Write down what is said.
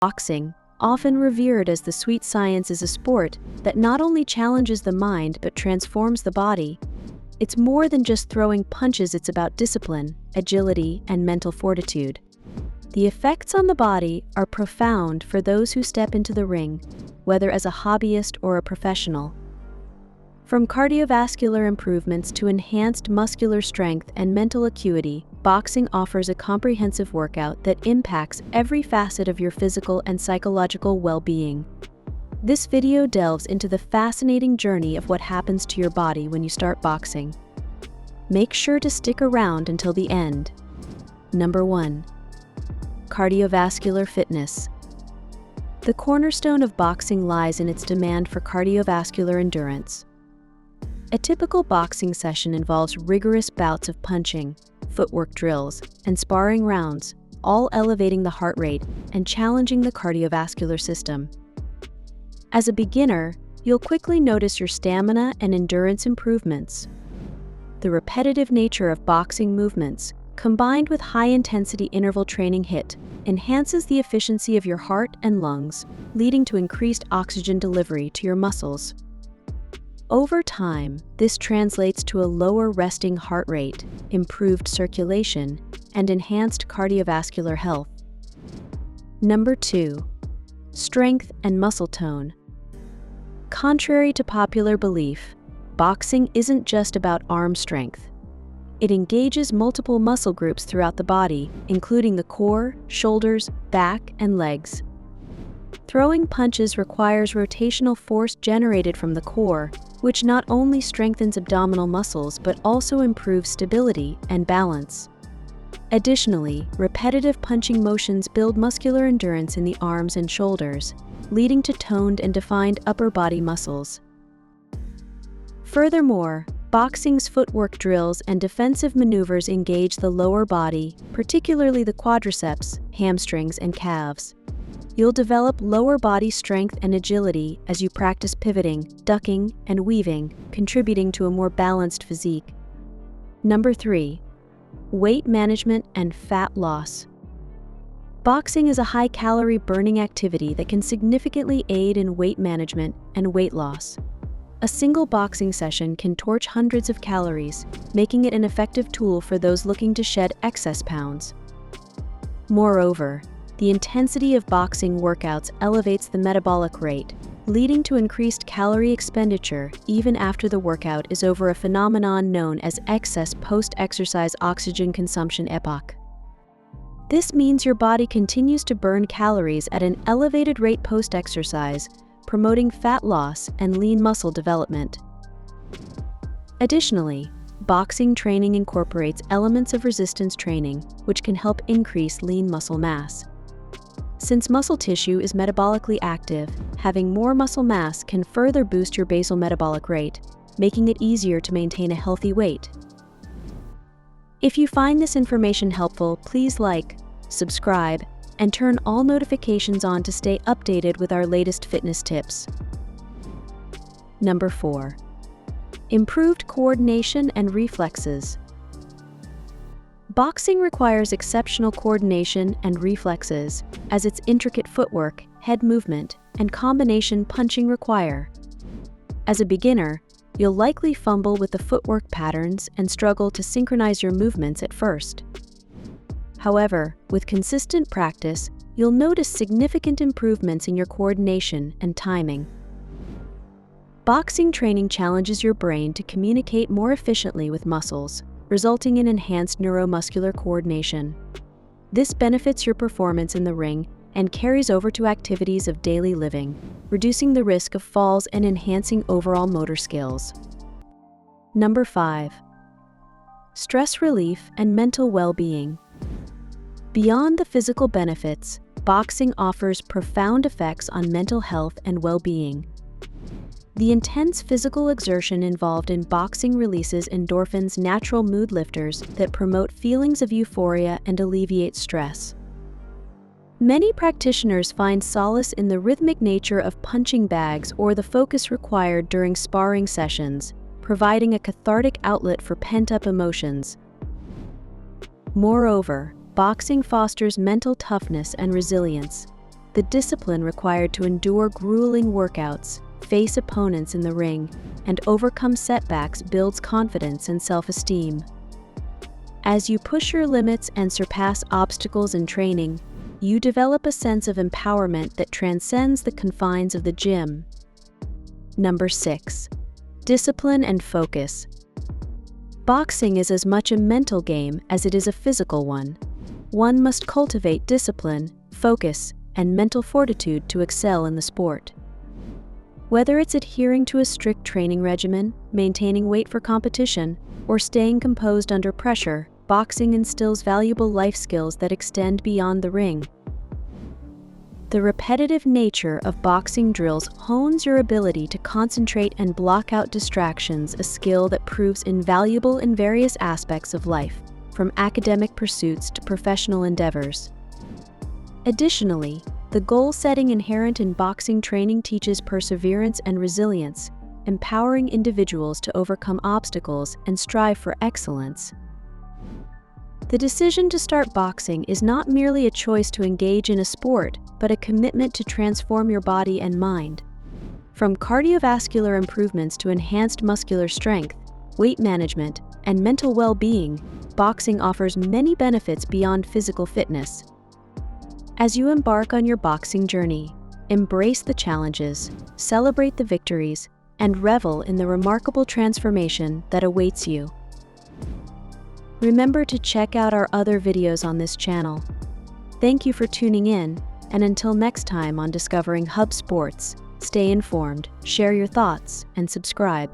Boxing, often revered as the sweet science, is a sport that not only challenges the mind but transforms the body. It's more than just throwing punches, it's about discipline, agility, and mental fortitude. The effects on the body are profound for those who step into the ring, whether as a hobbyist or a professional. From cardiovascular improvements to enhanced muscular strength and mental acuity, boxing offers a comprehensive workout that impacts every facet of your physical and psychological well-being. This video delves into the fascinating journey of what happens to your body when you start boxing. Make sure to stick around until the end. Number 1. Cardiovascular fitness. The cornerstone of boxing lies in its demand for cardiovascular endurance. A typical boxing session involves rigorous bouts of punching, footwork drills, and sparring rounds, all elevating the heart rate and challenging the cardiovascular system. As a beginner, you'll quickly notice your stamina and endurance improvements. The repetitive nature of boxing movements, combined with high-intensity interval training enhances the efficiency of your heart and lungs, leading to increased oxygen delivery to your muscles. Over time, this translates to a lower resting heart rate, improved circulation, and enhanced cardiovascular health. Number 2. Strength and muscle tone. Contrary to popular belief, boxing isn't just about arm strength. It engages multiple muscle groups throughout the body, including the core, shoulders, back, and legs. Throwing punches requires rotational force generated from the core, which not only strengthens abdominal muscles but also improves stability and balance. Additionally, repetitive punching motions build muscular endurance in the arms and shoulders, leading to toned and defined upper body muscles. Furthermore, boxing's footwork drills and defensive maneuvers engage the lower body, particularly the quadriceps, hamstrings, and calves. You'll develop lower body strength and agility as you practice pivoting, ducking, and weaving, contributing to a more balanced physique. Number 3. Weight management and fat loss. Boxing is a high-calorie burning activity that can significantly aid in weight management and weight loss. A single boxing session can torch hundreds of calories, making it an effective tool for those looking to shed excess pounds. Moreover, the intensity of boxing workouts elevates the metabolic rate, leading to increased calorie expenditure even after the workout is over, a phenomenon known as excess post-exercise oxygen consumption epoch. This means your body continues to burn calories at an elevated rate post-exercise, promoting fat loss and lean muscle development. Additionally, boxing training incorporates elements of resistance training, which can help increase lean muscle mass. Since muscle tissue is metabolically active, having more muscle mass can further boost your basal metabolic rate, making it easier to maintain a healthy weight. If you find this information helpful, please like, subscribe, and turn all notifications on to stay updated with our latest fitness tips. Number 4. Improved coordination and reflexes. Boxing requires exceptional coordination and reflexes, as its intricate footwork, head movement, and combination punching require. As a beginner, you'll likely fumble with the footwork patterns and struggle to synchronize your movements at first. However, with consistent practice, you'll notice significant improvements in your coordination and timing. Boxing training challenges your brain to communicate more efficiently with muscles, resulting in enhanced neuromuscular coordination. This benefits your performance in the ring and carries over to activities of daily living, reducing the risk of falls and enhancing overall motor skills. Number 5. Stress relief and mental well-being. Beyond the physical benefits, boxing offers profound effects on mental health and well-being. The intense physical exertion involved in boxing releases endorphins, natural mood lifters that promote feelings of euphoria and alleviate stress. Many practitioners find solace in the rhythmic nature of punching bags or the focus required during sparring sessions, providing a cathartic outlet for pent-up emotions. Moreover, boxing fosters mental toughness and resilience. the discipline required to endure grueling workouts, face opponents in the ring, and overcome setbacks builds confidence and self-esteem. As you push your limits and surpass obstacles in training, you develop a sense of empowerment that transcends the confines of the gym. Number 6. Discipline and focus. Boxing is as much a mental game as it is a physical one. One must cultivate discipline, focus, and mental fortitude to excel in the sport. Whether it's adhering to a strict training regimen, maintaining weight for competition, or staying composed under pressure, boxing instills valuable life skills that extend beyond the ring. The repetitive nature of boxing drills hones your ability to concentrate and block out distractions, a skill that proves invaluable in various aspects of life, from academic pursuits to professional endeavors. Additionally, the goal-setting inherent in boxing training teaches perseverance and resilience, empowering individuals to overcome obstacles and strive for excellence. The decision to start boxing is not merely a choice to engage in a sport, but a commitment to transform your body and mind. From cardiovascular improvements to enhanced muscular strength, weight management, and mental well-being, boxing offers many benefits beyond physical fitness. As you embark on your boxing journey, embrace the challenges, celebrate the victories, and revel in the remarkable transformation that awaits you. Remember to check out our other videos on this channel. Thank you for tuning in, and until next time on Discovering Hub Sports, stay informed, share your thoughts, and subscribe.